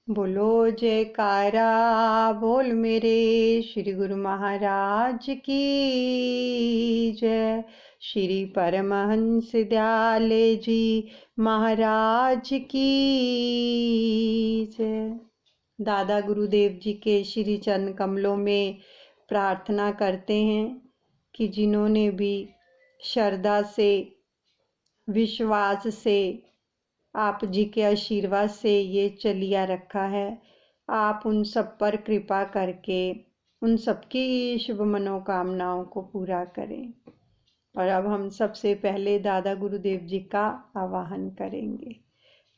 बोलो जयकारा बोल मेरे श्री गुरु महाराज की जय। श्री परमहंस दयाले जी महाराज की जय। दादा गुरुदेव जी के श्री चरण कमलों में प्रार्थना करते हैं कि जिन्होंने भी श्रद्धा से, विश्वास से, आप जी के आशीर्वाद से ये चलिया रखा है, आप उन सब पर कृपा करके उन सबकी शुभ मनोकामनाओं को पूरा करें। और अब हम सबसे पहले दादा गुरुदेव जी का आवाहन करेंगे।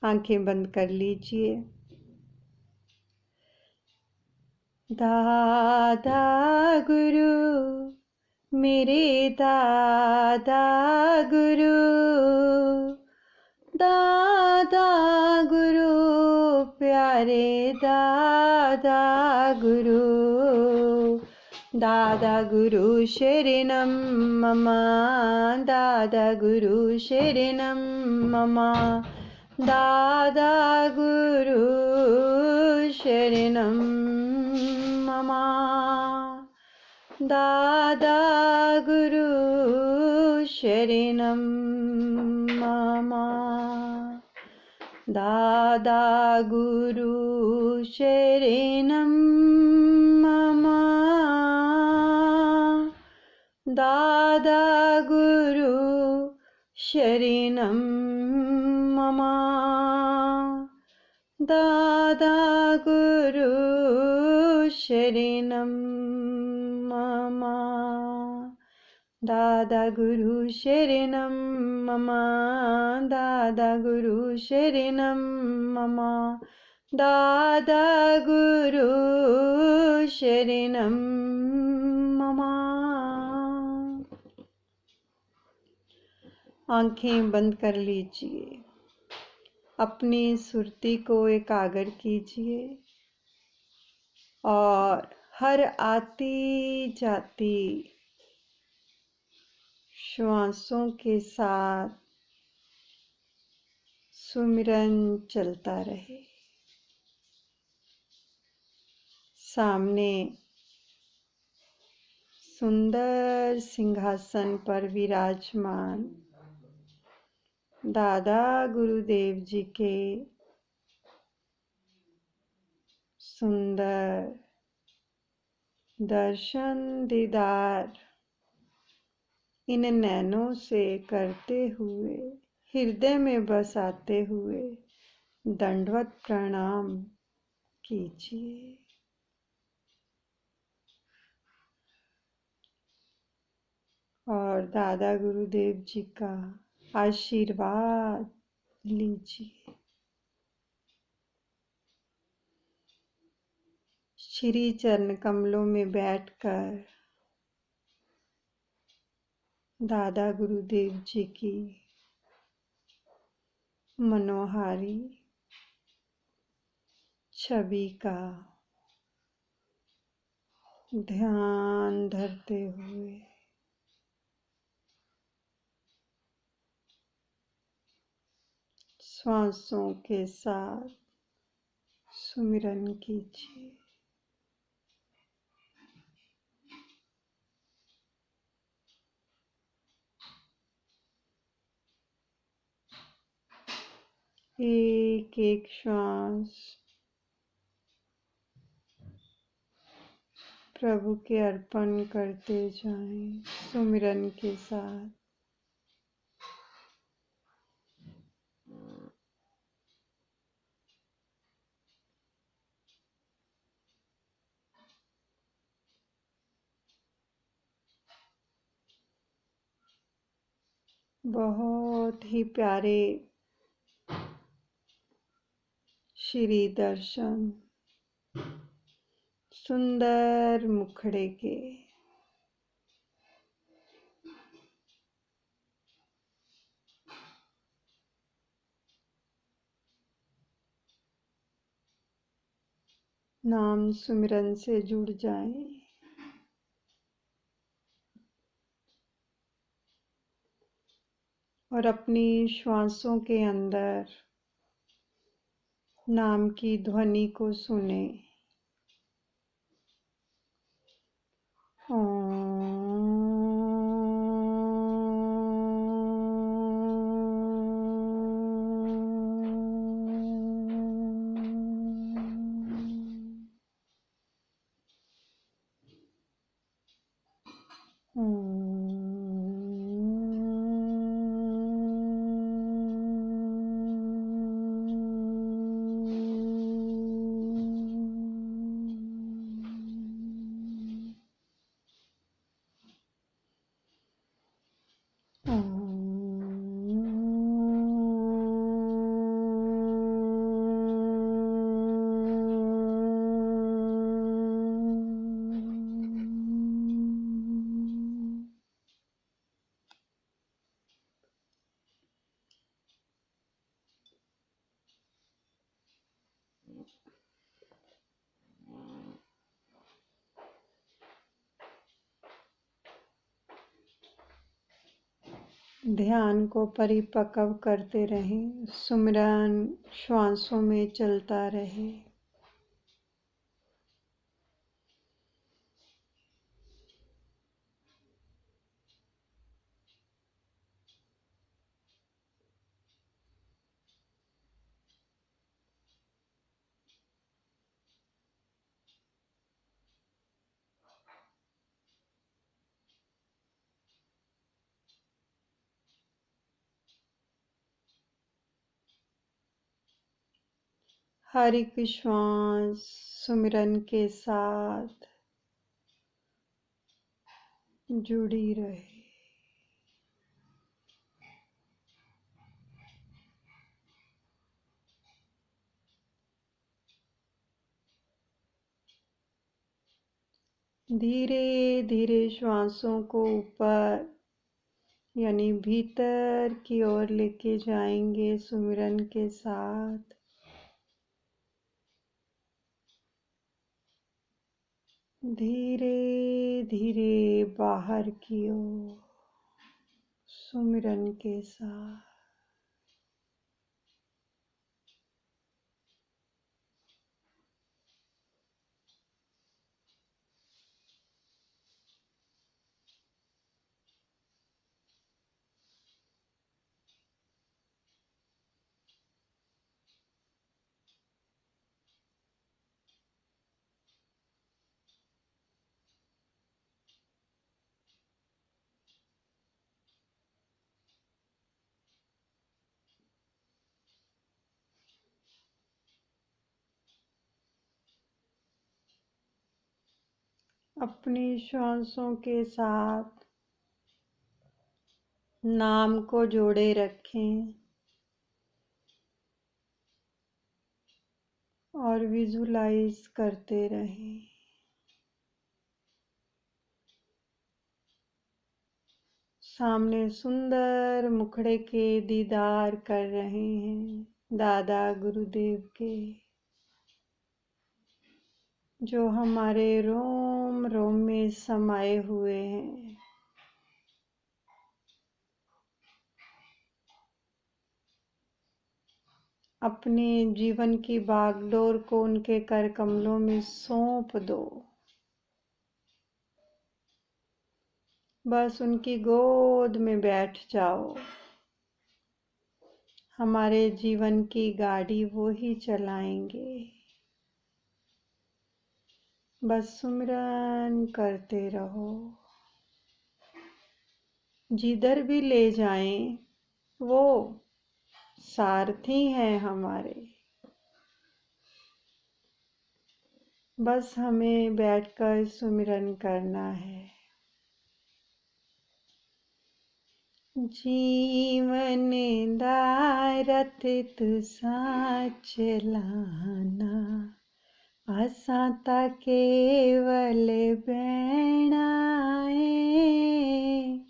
आंखें बंद कर लीजिए। दादा गुरु मेरे दादा गुरु, दादा गुरु प्यारे दादा गुरु, दादा गुरु शरणम मम, दादा गुरु शरणम मम, दादा गुरु शरणम मम, दादा गुरु शरणम मम, दादा गुरु शरणम मम, दादा गुरु शरणम मम, दादा गुरु शरणम मम, दादा गुरु शरणम मम, दादा गुरु शरणम मम, दादा गुरु शरणम मम। आंखें बंद कर लीजिए। अपनी सुरती को एकाग्र कीजिए और हर आती जाती श्वासों के साथ सुमिरन चलता रहे। सामने सुंदर सिंहासन पर विराजमान दादा गुरुदेव जी के सुंदर दर्शन दीदार इन नैनों से करते हुए, हृदय में बसाते हुए दंडवत प्रणाम कीजिए। और दादा गुरुदेव जी का आशीर्वाद लीजिए। श्री चरण कमलों में बैठकर दादा गुरुदेव जी की मनोहारी छवि का ध्यान धरते हुए श्वासों के साथ सुमिरन कीजिए। एक एक श्वास प्रभु के अर्पण करते जाएं सुमिरन के साथ। बहुत ही प्यारे श्री दर्शन, सुंदर मुखड़े के नाम सुमिरन से जुड़ जाएं। और अपनी श्वासों के अंदर नाम की ध्वनि को सुने। ध्यान को परिपक्व करते रहें, सुमिरन श्वासों में चलता रहे। हर एक श्वास सुमिरन के साथ जुड़ी रहे। धीरे धीरे श्वासों को ऊपर यानी भीतर की ओर लेके जाएंगे सुमिरन के साथ। धीरे धीरे बाहर की ओर सुमिरन के साथ। अपनी श्वासों के साथ नाम को जोड़े रखें और विजुलाइज करते रहें। सामने सुंदर मुखड़े के दीदार कर रहे हैं दादा गुरुदेव के, जो हमारे रोम रोम में समाये हुए हैं। अपने जीवन की बागडोर को उनके कर कमलों में सौंप दो। बस उनकी गोद में बैठ जाओ। हमारे जीवन की गाड़ी वो ही चलाएंगे। बस सुमिरन करते रहो। जिधर भी ले जाएं वो सारथी हैं हमारे। बस हमें बैठकर सुमिरन करना है। जीवन दारथ तुसा चलाना, असां तां केवल बहना है।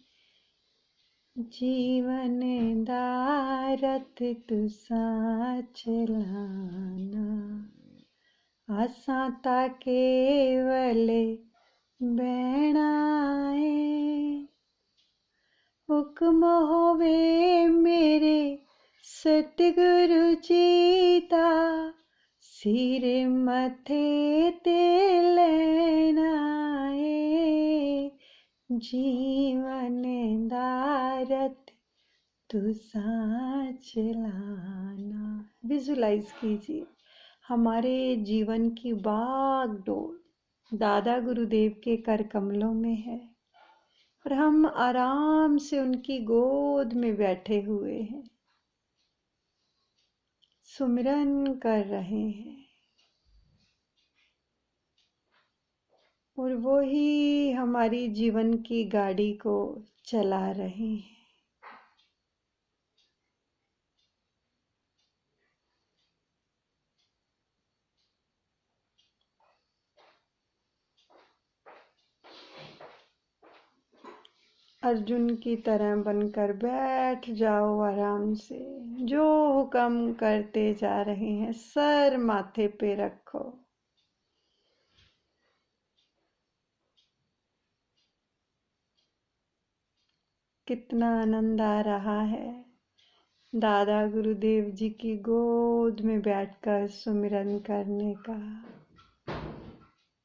जीवन दारथ तुसा चलाना, असां तां केवल बहना है। हुक्म होवे मेरे सतगुरु जी दा, सिर मथे ते लैनाए जीवन दारथ तू सांच लाना। विजुलाइज कीजिए हमारे जीवन की बागडोर दादा गुरुदेव के कर कमलों में है और हम आराम से उनकी गोद में बैठे हुए हैं, सुमिरन कर रहे हैं और वो ही हमारी जीवन की गाड़ी को चला रहे हैं। अर्जुन की तरह बनकर बैठ जाओ आराम से, जो हुक्म करते जा रहे हैं सर माथे पे रखो। कितना आनंद आ रहा है दादा गुरुदेव जी की गोद में बैठकर सुमिरन करने का,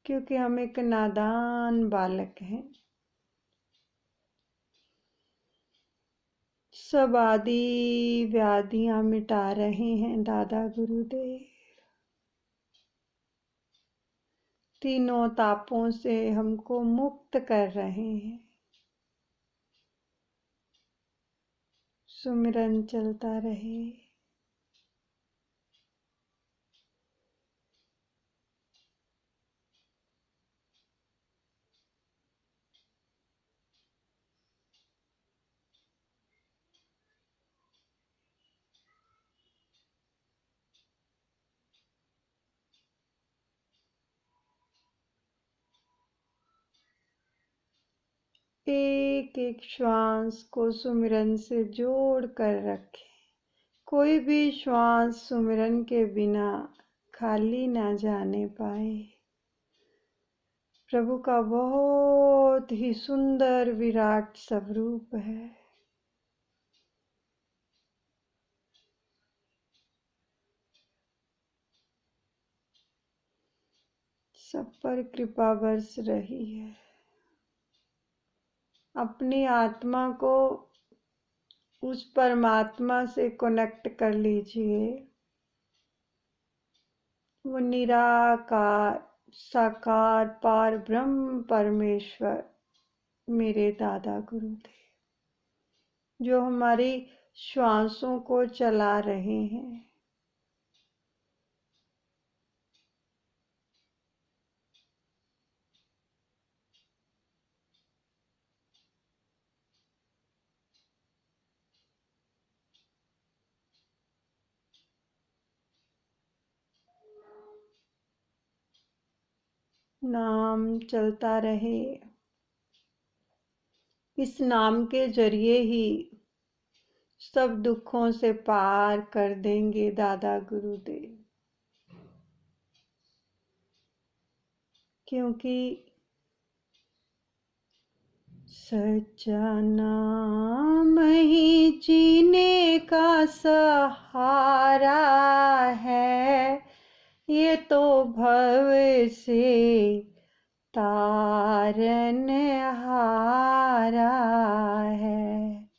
क्योंकि हम एक नादान बालक हैं। सब आदि व्याधियां मिटा रहे हैं दादा गुरुदेव, तीनों तापों से हमको मुक्त कर रहे हैं। सुमिरन चलता रहे। एक एक श्वास को सुमिरन से जोड़ कर रखें। कोई भी श्वास सुमिरन के बिना खाली ना जाने पाए। प्रभु का बहुत ही सुंदर विराट स्वरूप है। सब पर कृपा बरस रही है। अपनी आत्मा को उस परमात्मा से कनेक्ट कर लीजिए। वो निराकार साकार पार ब्रह्म परमेश्वर मेरे दादा गुरुदेव, जो हमारी श्वासों को चला रहे हैं। नाम चलता रहे। इस नाम के जरिए ही सब दुखों से पार कर देंगे दादा गुरुदेव, क्योंकि सच्चा नाम ही जीने का सहारा है, ये तो भव से तारन हारा है।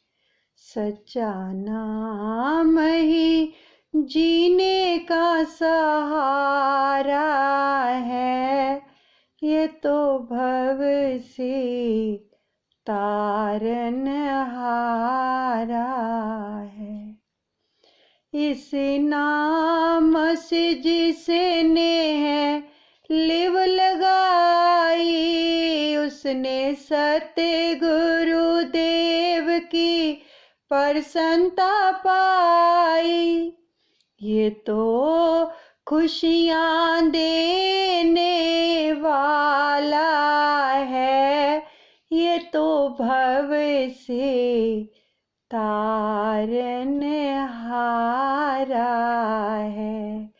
सच्चा नाम ही जीने का सहारा है, ये तो भव से तारन हारा है। इस नाम से जिसने है लिव लगाई, उसने सत्य गुरुदेव की प्रसन्नता पाई। ये तो खुशियाँ देने वाला है, ये तो भव से तारन हारा है।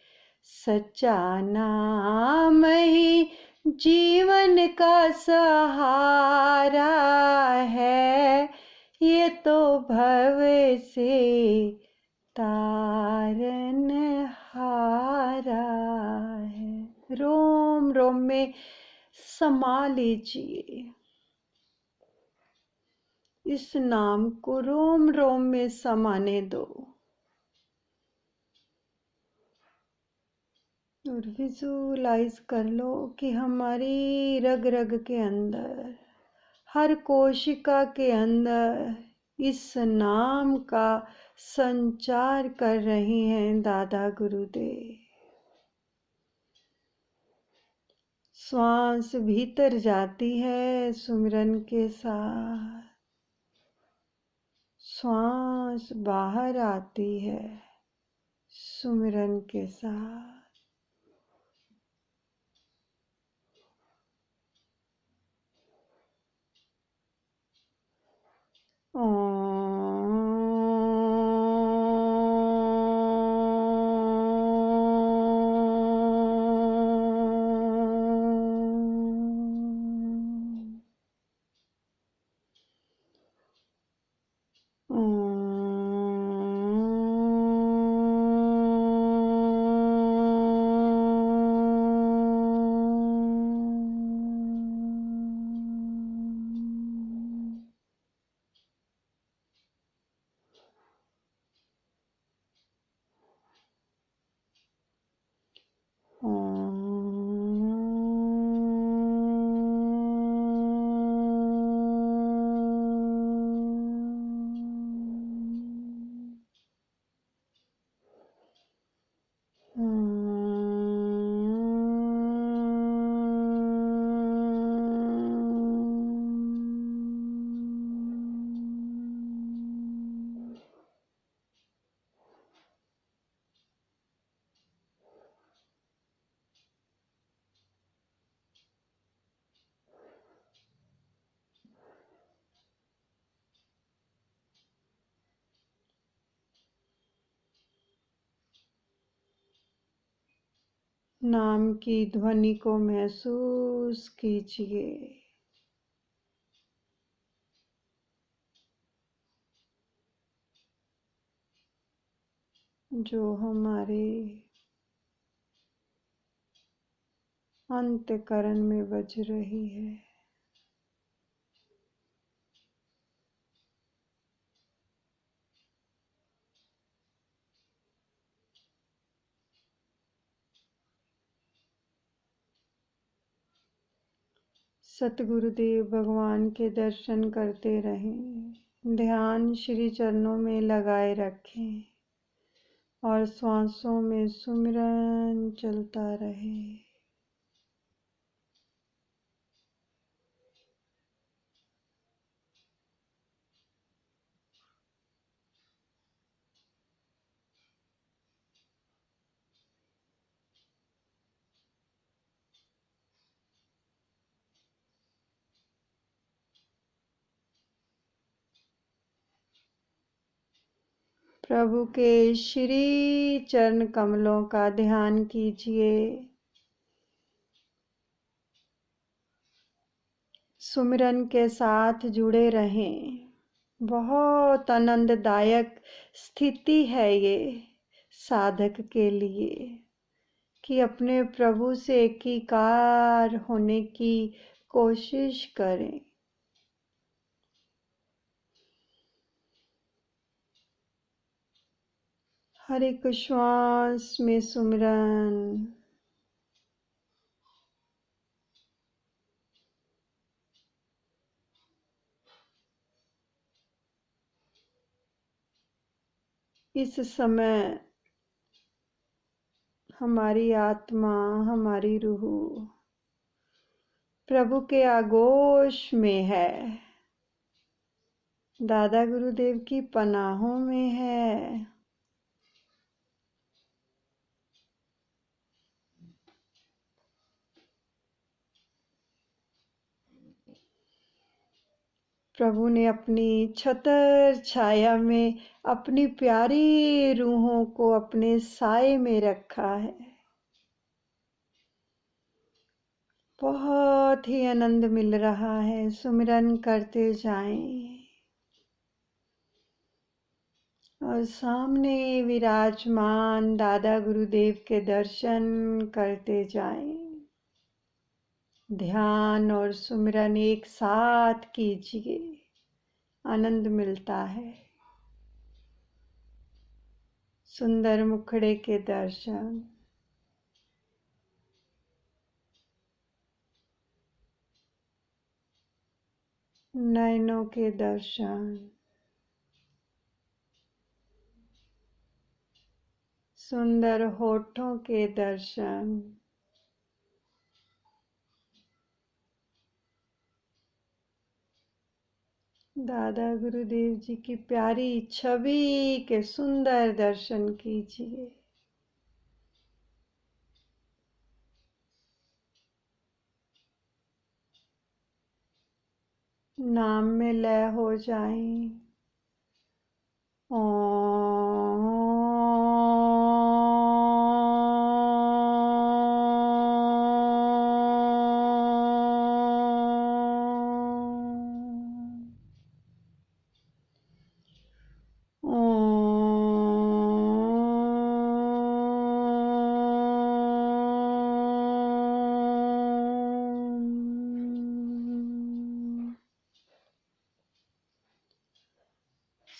सच्चा नाम ही जीवन का सहारा है, ये तो भव से तारन हारा रोम रोम में समा लीजिए। इस नाम को रोम रोम में समाने दो और विजुलाइज कर लो कि हमारी रग रग के अंदर, हर कोशिका के अंदर इस नाम का संचार कर रहे हैं दादा गुरुदेव। श्वास भीतर जाती है सुमिरन के साथ, श्वास बाहर आती है सुमिरन के साथ। नाम की ध्वनि को महसूस कीजिए। जो हमारे अंतःकरण में बज रही है। सतगुरुदेव भगवान के दर्शन करते रहें, ध्यान श्री चरणों में लगाए रखें और श्वासों में सुमिरन चलता रहे। प्रभु के श्री चरण कमलों का ध्यान कीजिए। सुमिरन के साथ जुड़े रहें। बहुत आनंददायक स्थिति है ये साधक के लिए कि अपने प्रभु से एकीकार होने की कोशिश करें। हर एक श्वास में सुमिरन, इस समय हमारी आत्मा, हमारी रूह प्रभु के आगोश में है, दादा गुरुदेव की पनाहों में है। प्रभु ने अपनी छतर छाया में अपनी प्यारी रूहों को अपने साए में रखा है। बहुत ही आनंद मिल रहा है। सुमिरन करते जाएं और सामने विराजमान दादा गुरुदेव के दर्शन करते जाएं। ध्यान और सुमिरन एक साथ कीजिए, आनंद मिलता है। सुंदर मुखड़े के दर्शन, नयनों के दर्शन, सुंदर होठों के दर्शन, दादा गुरुदेव जी की प्यारी छवि के सुंदर दर्शन कीजिए। नाम में लय हो जाएं।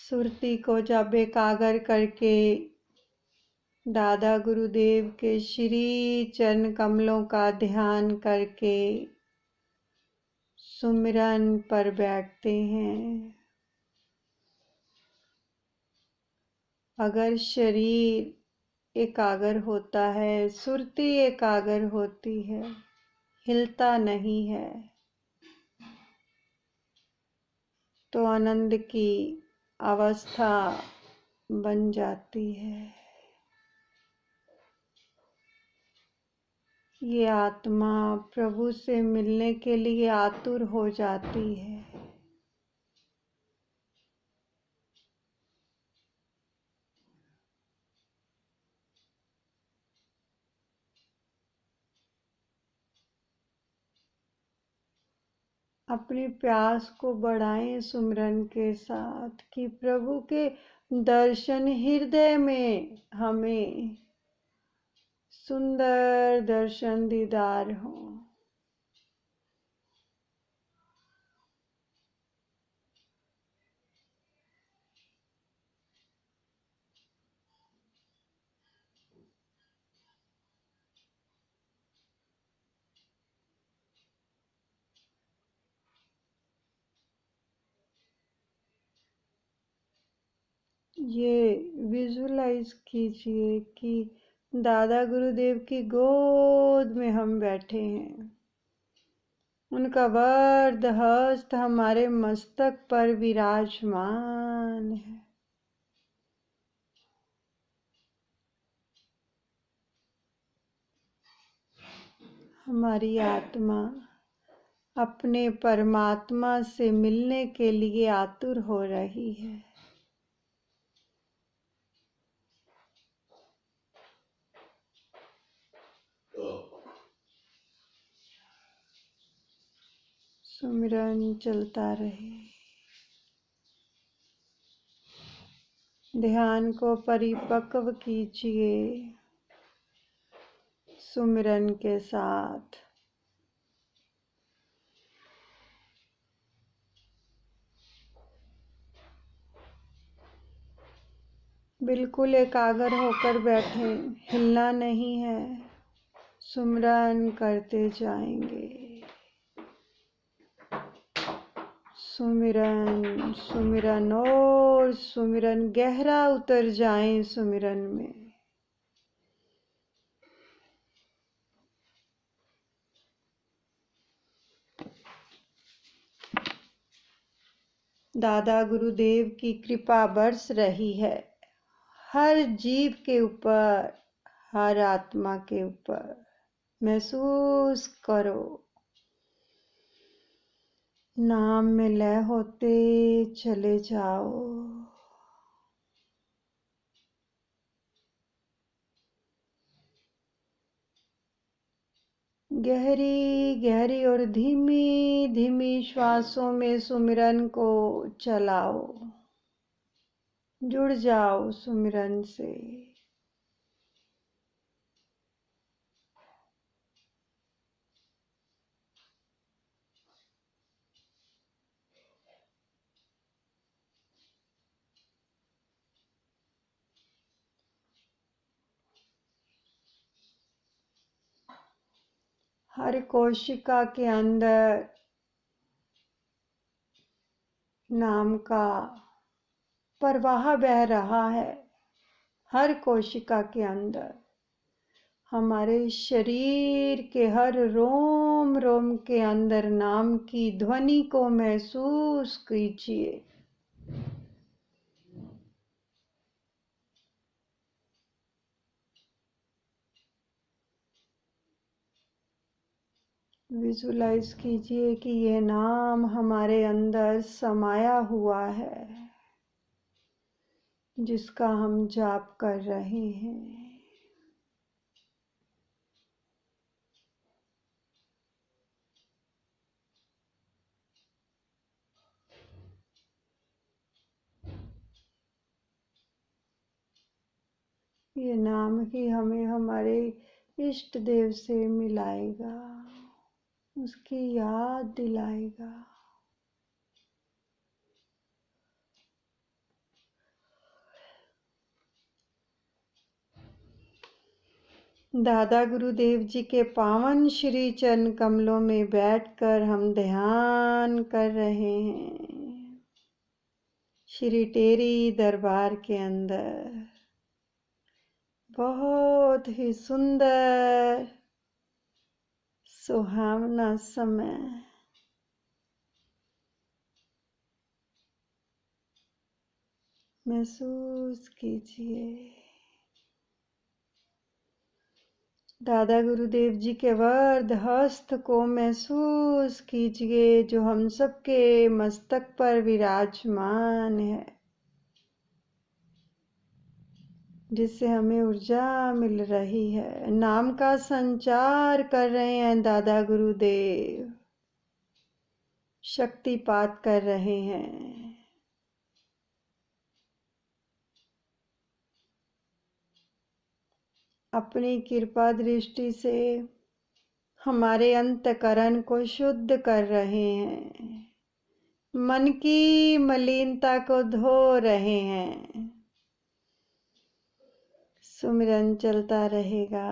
सुरती को जब एकाग्र करके दादा गुरुदेव के श्री चरण कमलों का ध्यान करके सुमिरन पर बैठते हैं। अगर शरीर एकाग्र होता है, सुरती एकाग्र होती है, हिलता नहीं है, तो आनंद की अवस्था बन जाती है। ये आत्मा प्रभु से मिलने के लिए आतुर हो जाती है। अपनी प्यास को बढ़ाएं सुमिरन के साथ कि प्रभु के दर्शन हृदय में हमें सुंदर दर्शन दीदार हो। ये विजुलाइज कीजिए कि दादा गुरुदेव की गोद में हम बैठे हैं। उनका वरद हस्त हमारे मस्तक पर विराजमान है। हमारी आत्मा अपने परमात्मा से मिलने के लिए आतुर हो रही है। सुमिरन चलता रहे। ध्यान को परिपक्व कीजिए सुमिरन के साथ। बिल्कुल एकाग्र होकर बैठें, हिलना नहीं है, सुमिरन करते जाएंगे। सुमिरन सुमिरन और सुमिरन, गहरा उतर जाएं सुमिरन में। दादा गुरुदेव की कृपा बरस रही है हर जीव के ऊपर, हर आत्मा के ऊपर। महसूस करो, नाम में लय होते चले जाओ। गहरी गहरी और धीमी धीमी श्वासों में सुमिरन को चलाओ। जुड़ जाओ सुमिरन से। हर कोशिका के अंदर नाम का प्रवाह बह रहा है। हर कोशिका के अंदर, हमारे शरीर के हर रोम रोम के अंदर नाम की ध्वनि को महसूस कीजिए। विजुलाइज कीजिए कि ये नाम हमारे अंदर समाया हुआ है, जिसका हम जाप कर रहे हैं। ये नाम ही हमें हमारे इष्ट देव से मिलाएगा, उसकी याद दिलाएगा। दादा गुरुदेव जी के पावन श्री चरण कमलों में बैठकर हम ध्यान कर रहे हैं। श्री टेरी दरबार के अंदर बहुत ही सुंदर सुहावना समय महसूस कीजिए। दादा गुरुदेव जी के वरद हस्त को महसूस कीजिए, जो हम सबके मस्तक पर विराजमान है, जिससे हमें ऊर्जा मिल रही है। नाम का संचार कर रहे हैं दादा गुरुदेव, शक्तिपात कर रहे हैं। अपनी कृपा दृष्टि से हमारे अंतकरण को शुद्ध कर रहे हैं, मन की मलिनता को धो रहे हैं। सुमिरन चलता रहेगा।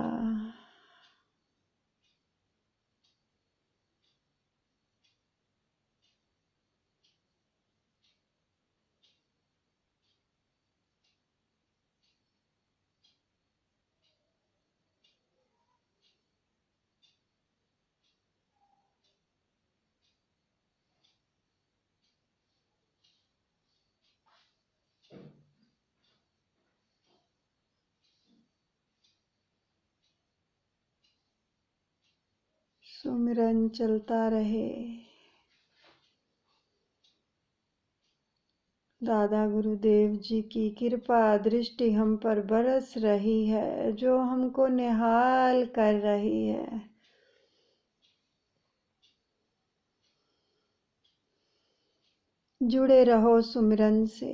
सुमिरन चलता रहे। दादा गुरुदेव जी की कृपा दृष्टि हम पर बरस रही है, जो हमको निहाल कर रही है। जुड़े रहो सुमिरन से।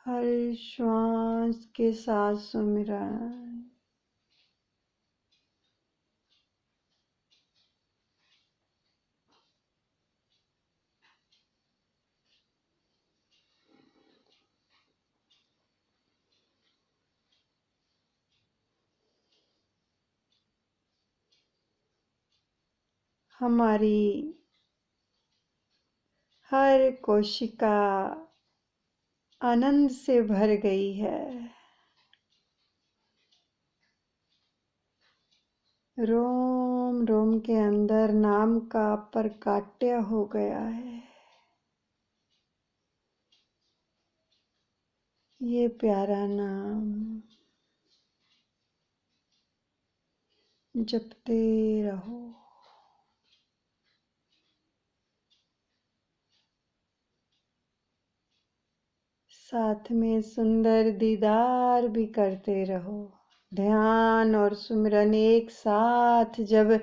हर श्वास के साथ सुमिरन। हमारी हर कोशिका आनंद से भर गई है। रोम रोम के अंदर नाम का प्रकाट्य हो गया है। ये प्यारा नाम जपते रहो। साथ में सुंदर दीदार भी करते रहो। ध्यान और सुमिरन एक साथ जब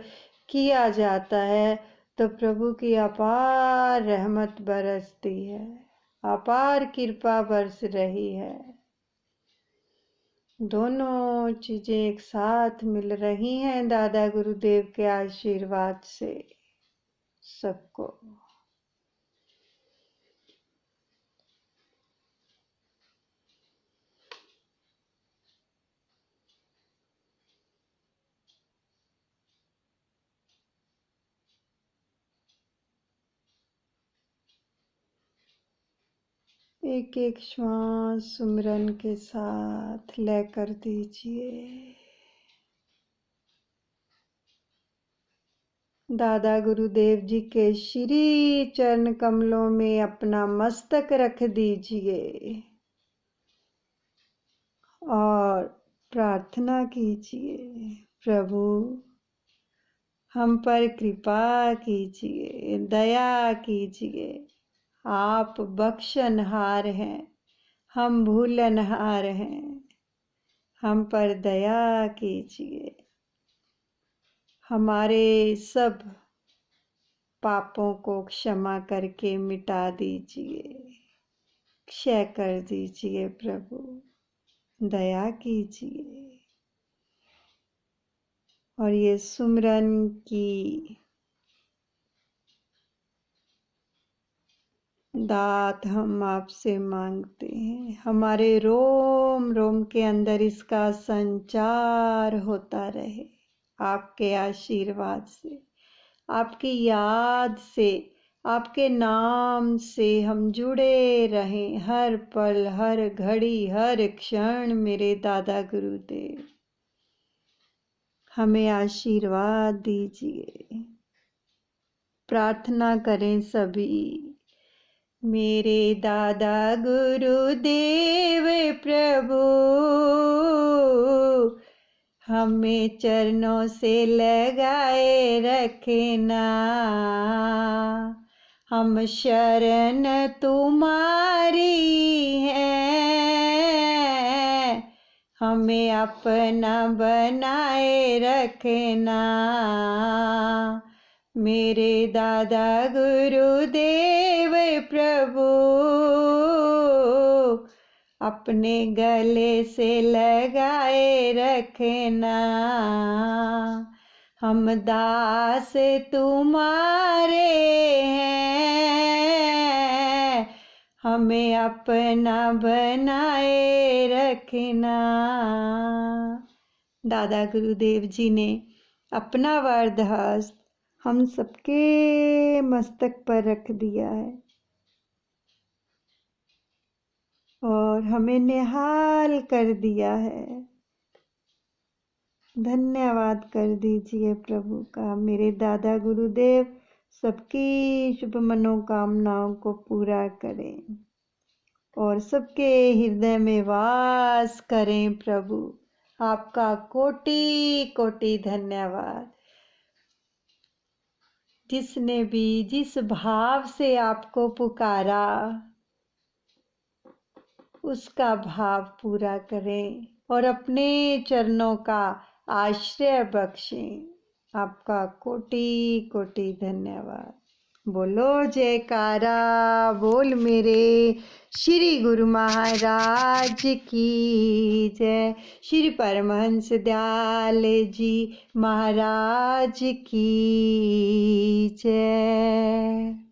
किया जाता है तो प्रभु की अपार रहमत बरसती है, अपार कृपा बरस रही है। दोनों चीजें एक साथ मिल रही हैं दादा गुरुदेव के आशीर्वाद से सबको। एक एक श्वास सुमिरन के साथ लय कर दीजिए। दादा गुरुदेव जी के श्री चरण कमलों में अपना मस्तक रख दीजिए और प्रार्थना कीजिए, प्रभु हम पर कृपा कीजिए, दया कीजिए। आप बख्शनहार हैं, हम भूलनहार हैं, हम पर दया कीजिए। हमारे सब पापों को क्षमा करके मिटा दीजिए, क्षय कर दीजिए प्रभु, दया कीजिए। और ये सुमिरन की दात हम आपसे मांगते हैं। हमारे रोम रोम के अंदर इसका संचार होता रहे, आपके आशीर्वाद से, आपकी याद से, आपके नाम से हम जुड़े रहें हर पल, हर घड़ी, हर क्षण। मेरे दादा गुरुदेव हमें आशीर्वाद दीजिए। प्रार्थना करें सभी। मेरे दादा गुरुदेव प्रभु हमें चरणों से लगाए रखना। हम शरण तुम्हारी हैं, हमें अपना बनाए रखना। मेरे दादा गुरुदेव प्रभु अपने गले से लगाए रखना। हम दास तुम्हारे हैं, हमें अपना बनाए रखना। दादा गुरुदेव जी ने अपना वरदहस्त हम सबके मस्तक पर रख दिया है और हमें निहाल कर दिया है। धन्यवाद कर दीजिए प्रभु का। मेरे दादा गुरुदेव सबकी शुभ मनोकामनाओं को पूरा करें और सबके हृदय में वास करें प्रभु। आपका कोटि कोटि धन्यवाद। जिसने भी जिस भाव से आपको पुकारा उसका भाव पूरा करें और अपने चरणों का आश्रय बख्शें। आपका कोटि कोटि धन्यवाद। बोलो जयकारा बोल मेरे श्री गुरु महाराज की जय। श्री परमहंस दयाल जी महाराज की जय।